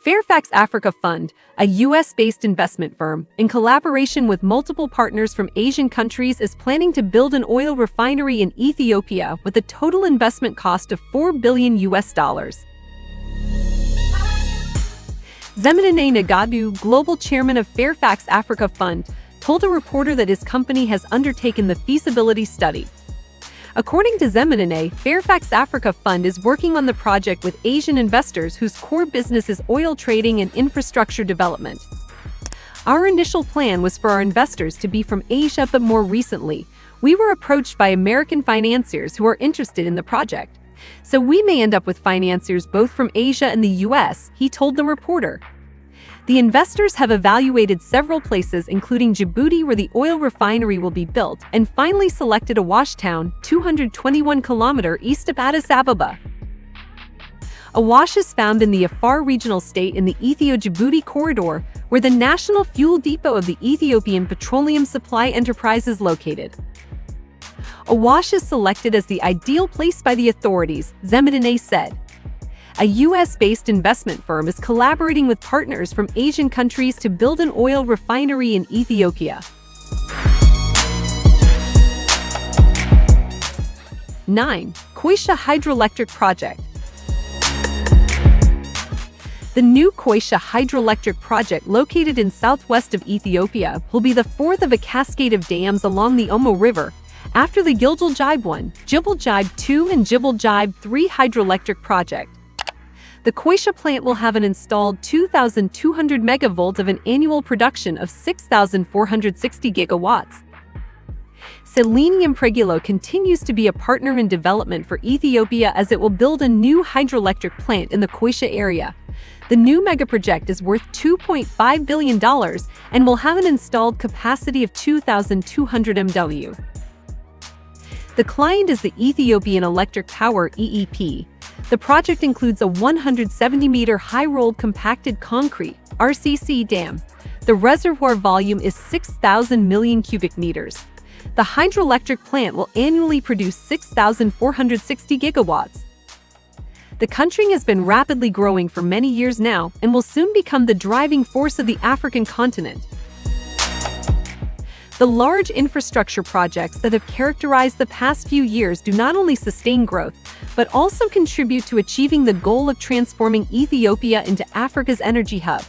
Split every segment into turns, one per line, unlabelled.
Fairfax Africa Fund, a U.S.-based investment firm, in collaboration with multiple partners from Asian countries, is planning to build an oil refinery in Ethiopia with a total investment cost of $4 billion. Zeminene Nagadu, global chairman of Fairfax Africa Fund, told a reporter that his company has undertaken the feasibility study. According to Zeminene, Fairfax Africa Fund is working on the project with Asian investors whose core business is oil trading and infrastructure development. Our initial plan was for our investors to be from Asia, but more recently, we were approached by American financiers who are interested in the project. So we may end up with financiers both from Asia and the US, he told the reporter. The investors have evaluated several places, including Djibouti, where the oil refinery will be built, and finally selected Awash town, 221 km east of Addis Ababa. Awash is found in the Afar regional state in the Ethio-Djibouti corridor, where the national fuel depot of the Ethiopian Petroleum Supply Enterprise is located. Awash is selected as the ideal place by the authorities, Zeminene said. A U.S.-based investment firm is collaborating with partners from Asian countries to build an oil refinery in Ethiopia. 9. Koisha Hydroelectric Project. The new Koisha Hydroelectric Project, located in southwest of Ethiopia, will be the fourth of a cascade of dams along the Omo River, after the Gilgil Gibe 1, Jibal Gibe 2 and Jibal Gibe 3 hydroelectric project. The Koisha plant will have an installed 2,200 megavolt of an annual production of 6,460 gigawatts. Selenium Pregilo continues to be a partner in development for Ethiopia as it will build a new hydroelectric plant in the Koisha area. The new megaproject is worth $2.5 billion and will have an installed capacity of 2,200 MW. The client is the Ethiopian Electric Power (EEP). The project includes a 170-meter high-rolled compacted concrete (RCC) dam. The reservoir volume is 6,000 million cubic meters. The hydroelectric plant will annually produce 6,460 gigawatts. The country has been rapidly growing for many years now and will soon become the driving force of the African continent. The large infrastructure projects that have characterized the past few years do not only sustain growth, but also contribute to achieving the goal of transforming Ethiopia into Africa's energy hub.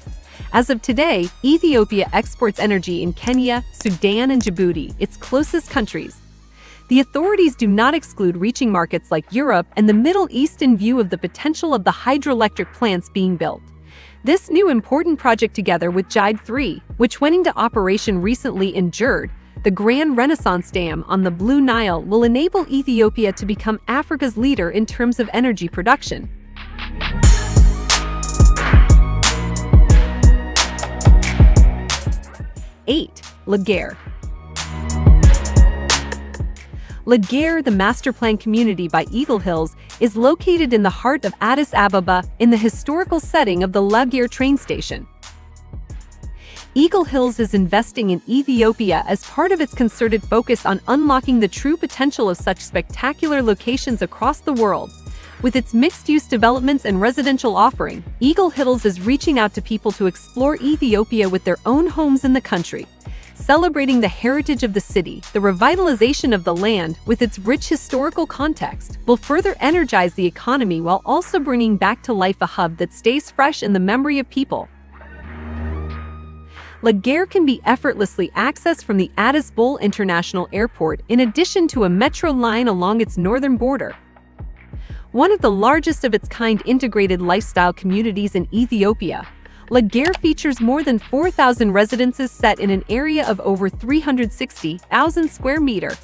As of today, Ethiopia exports energy in Kenya, Sudan, and Djibouti, its closest countries. The authorities do not exclude reaching markets like Europe and the Middle East in view of the potential of the hydroelectric plants being built. This new important project, together with Gibe 3, which went into operation recently in Jerd, the Grand Renaissance Dam on the Blue Nile, will enable Ethiopia to become Africa's leader in terms of energy production. Eight. Laguerre. Laguerre, the master-planned community by Eagle Hills, is located in the heart of Addis Ababa in the historical setting of the Laguerre train station. Eagle Hills is investing in Ethiopia as part of its concerted focus on unlocking the true potential of such spectacular locations across the world. With its mixed-use developments and residential offering, Eagle Hills is reaching out to people to explore Ethiopia with their own homes in the country. Celebrating the heritage of the city, the revitalization of the land, with its rich historical context, will further energize the economy while also bringing back to life a hub that stays fresh in the memory of people. Laguerre can be effortlessly accessed from the Addis Bole International Airport, in addition to a metro line along its northern border. One of the largest of its kind integrated lifestyle communities in Ethiopia, Laguerre features more than 4,000 residences set in an area of over 360,000 square meters.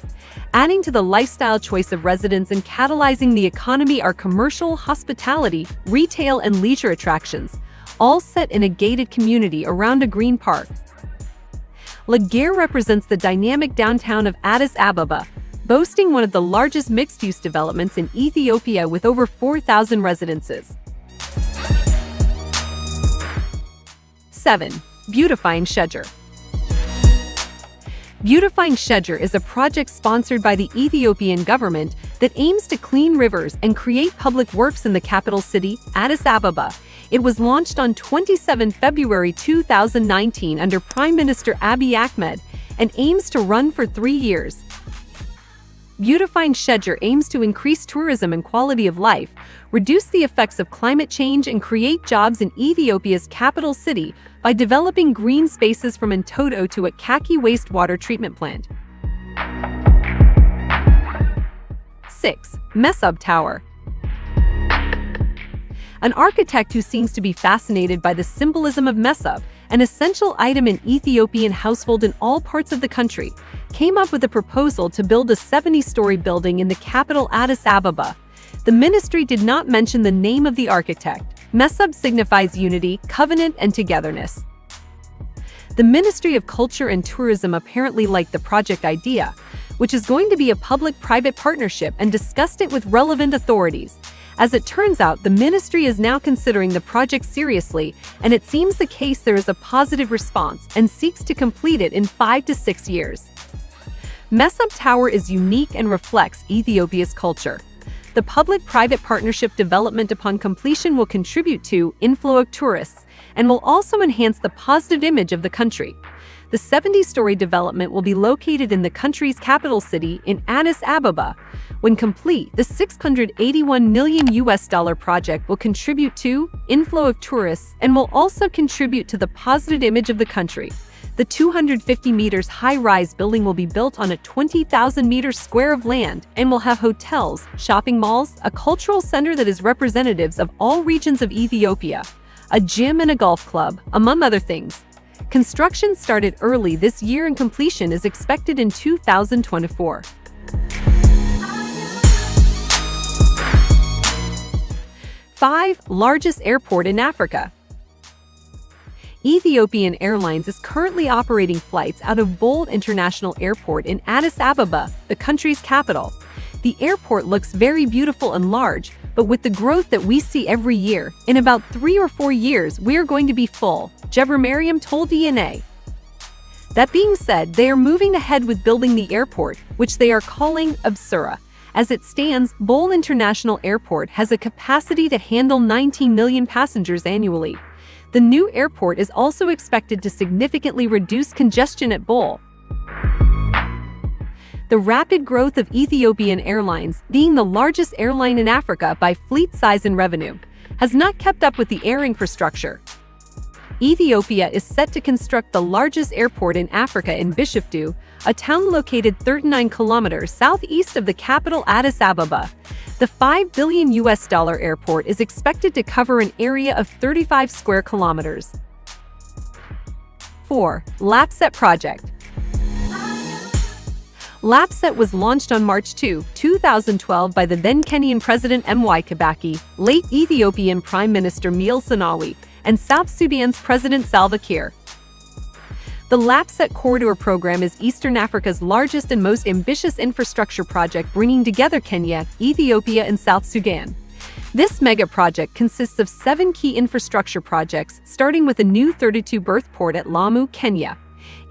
Adding to the lifestyle choice of residents and catalyzing the economy are commercial, hospitality, retail, and leisure attractions, all set in a gated community around a green park. Laguerre represents the dynamic downtown of Addis Ababa, boasting one of the largest mixed-use developments in Ethiopia with over 4,000 residences. 7. Beautifying Shedger. Beautifying Shedger is a project sponsored by the Ethiopian government that aims to clean rivers and create public works in the capital city, Addis Ababa. It was launched on 27 February 2019 under Prime Minister Abiy Ahmed and aims to run for 3 years. Beautifying Shedger aims to increase tourism and quality of life, reduce the effects of climate change, and create jobs in Ethiopia's capital city by developing green spaces from Entoto to Akaki wastewater treatment plant. 6. Mesab Tower. An architect who seems to be fascinated by the symbolism of Mesab, an essential item in Ethiopian household in all parts of the country, came up with a proposal to build a 70-story building in the capital Addis Ababa. The ministry did not mention the name of the architect. Mesab signifies unity, covenant, and togetherness. The Ministry of Culture and Tourism apparently liked the project idea, which is going to be a public-private partnership, and discussed it with relevant authorities. As it turns out, the ministry is now considering the project seriously, and it seems the case there is a positive response and seeks to complete it in 5 to 6 years. Mesab Tower is unique and reflects Ethiopia's culture. The public-private partnership development upon completion will contribute to inflow of tourists and will also enhance the positive image of the country. The 70-story development will be located in the country's capital city in Addis Ababa. When complete, the $681 million project will contribute to inflow of tourists and will also contribute to the positive image of the country. The 250 meters high-rise building will be built on a 20,000 meters square of land and will have hotels, shopping malls, a cultural center that is representatives of all regions of Ethiopia, a gym and a golf club, among other things. Construction started early this year and completion is expected in 2024. 5. Largest airport in Africa. Ethiopian Airlines is currently operating flights out of Bole International Airport in Addis Ababa, the country's capital. The airport looks very beautiful and large, but with the growth that we see every year, in about 3 or 4 years we are going to be full, Jebra Mariam told DNA. That being said, they are moving ahead with building the airport, which they are calling Absura. As it stands, Bole International Airport has a capacity to handle 19 million passengers annually. The new airport is also expected to significantly reduce congestion at Bole. The rapid growth of Ethiopian Airlines, being the largest airline in Africa by fleet size and revenue, has not kept up with the air infrastructure. Ethiopia is set to construct the largest airport in Africa in Bishoftu, a town located 39 kilometers southeast of the capital Addis Ababa. The $5 billion airport is expected to cover an area of 35 square kilometers. 4. Lapset Project. Lapset was launched on March 2, 2012 by the then Kenyan President Mwai Kibaki, late Ethiopian Prime Minister Meles Zenawi, and South Sudan's President Salva Kiir. The Lapset Corridor program is Eastern Africa's largest and most ambitious infrastructure project, bringing together Kenya, Ethiopia, and South Sudan. This mega project consists of 7 key infrastructure projects, starting with a new 32-berth port at Lamu, Kenya,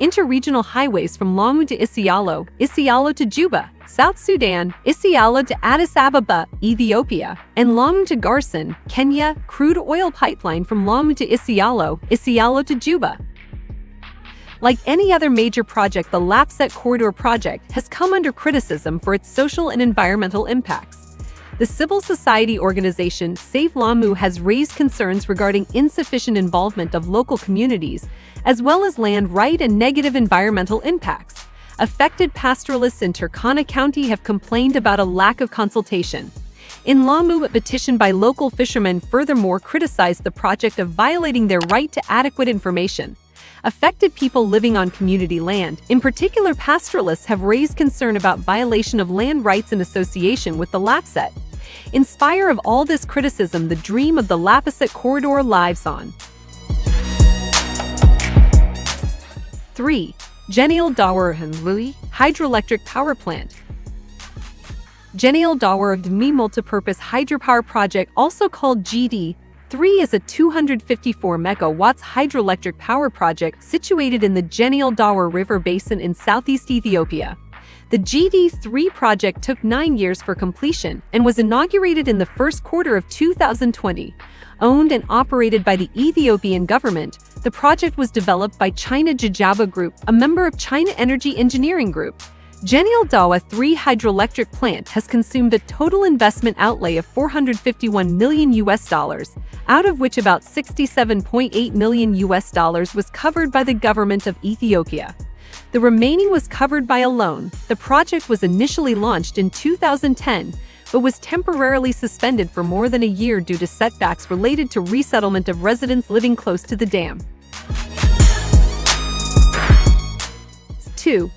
interregional highways from Lamu to Isiolo, Isiolo to Juba, South Sudan, Isiolo to Addis Ababa, Ethiopia, and Lamu to Garsen, Kenya, crude oil pipeline from Lamu to Isiolo, Isiolo to Juba. Like any other major project, the Lapset Corridor project has come under criticism for its social and environmental impacts. The civil society organization Save Lamu has raised concerns regarding insufficient involvement of local communities, as well as land right and negative environmental impacts. Affected pastoralists in Turkana County have complained about a lack of consultation. In Lamu, a petition by local fishermen furthermore criticized the project of violating their right to adequate information. Affected people living on community land, in particular pastoralists, have raised concern about violation of land rights in association with the Lapset. In spite of all this criticism, the dream of the Lapset Corridor lives on. 3. Genial Dawar Louis Hydroelectric Power Plant. Genial Dawar Dmi Multipurpose Hydropower Project, also called GD3, is a 254 megawatts hydroelectric power project situated in the Genial Dawar River Basin in southeast Ethiopia. The GD3 project took 9 years for completion and was inaugurated in the first quarter of 2020. Owned and operated by the Ethiopian government, the project was developed by China Jijaba Group, a member of China Energy Engineering Group. Genil Dawa 3 hydroelectric plant has consumed a total investment outlay of $451 million, out of which about $67.8 million was covered by the government of Ethiopia. The remaining was covered by a loan. The project was initially launched in 2010, but was temporarily suspended for more than a year due to setbacks related to resettlement of residents living close to the dam. 2.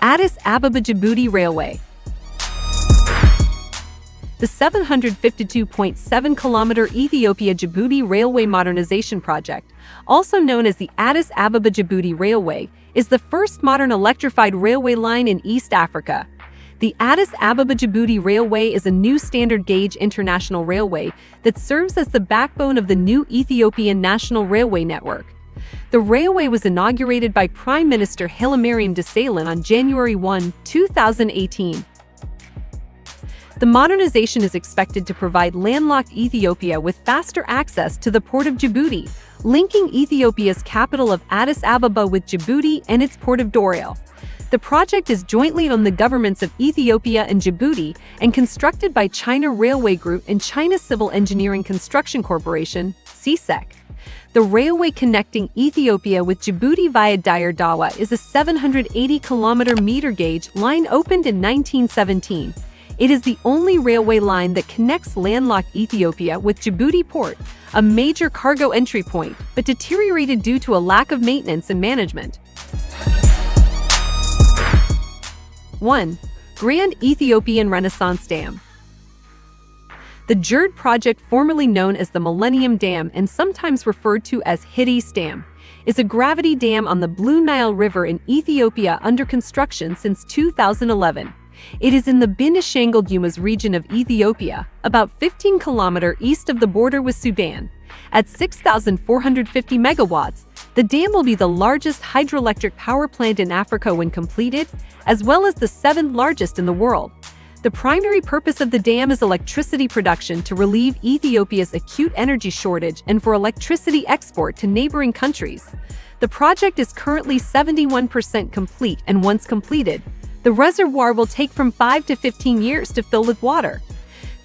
Addis Ababa-Djibouti Railway. The 752.7-kilometer Ethiopia-Djibouti Railway Modernization Project, also known as the Addis Ababa-Djibouti Railway, is the first modern electrified railway line in East Africa. The Addis Ababa-Djibouti Railway is a new standard-gauge international railway that serves as the backbone of the new Ethiopian National Railway Network. The railway was inaugurated by Prime Minister Hailemariam Desalegn on January 1, 2018. The modernization is expected to provide landlocked Ethiopia with faster access to the port of Djibouti, linking Ethiopia's capital of Addis Ababa with Djibouti and its port of Dorail. The project is jointly owned by the governments of Ethiopia and Djibouti and constructed by China Railway Group and China Civil Engineering Construction Corporation, CSEC. The railway connecting Ethiopia with Djibouti via Dire Dawa is a 780-kilometer meter gauge line opened in 1917. It is the only railway line that connects landlocked Ethiopia with Djibouti port, a major cargo entry point, but deteriorated due to a lack of maintenance and management. 1. Grand Ethiopian Renaissance Dam. The Gerd project, formerly known as the Millennium Dam and sometimes referred to as Hiddis Dam, is a gravity dam on the Blue Nile River in Ethiopia under construction since 2011. It is in the Benishangul-Gumuz region of Ethiopia, about 15 kilometers east of the border with Sudan. At 6,450 megawatts, the dam will be the largest hydroelectric power plant in Africa when completed, as well as the 7th largest in the world. The primary purpose of the dam is electricity production to relieve Ethiopia's acute energy shortage and for electricity export to neighboring countries. The project is currently 71% complete, and once completed, the reservoir will take from 5 to 15 years to fill with water.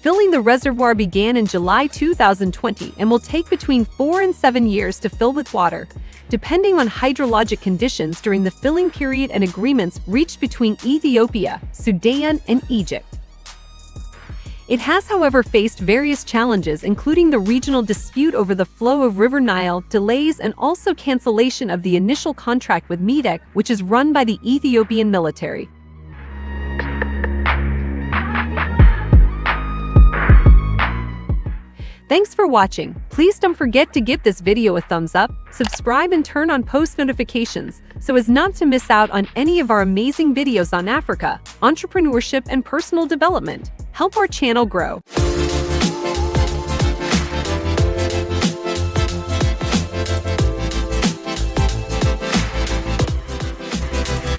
Filling the reservoir began in July 2020 and will take between 4 and 7 years to fill with water, depending on hydrologic conditions during the filling period and agreements reached between Ethiopia, Sudan, and Egypt. It has, however, faced various challenges, including the regional dispute over the flow of River Nile, delays, and also cancellation of the initial contract with MEDEC, which is run by the Ethiopian military. Thanks for watching. Please don't forget to give this video a thumbs up, subscribe, and turn on post notifications so as not to miss out on any of our amazing videos on Africa, entrepreneurship, and personal development. Help our channel grow.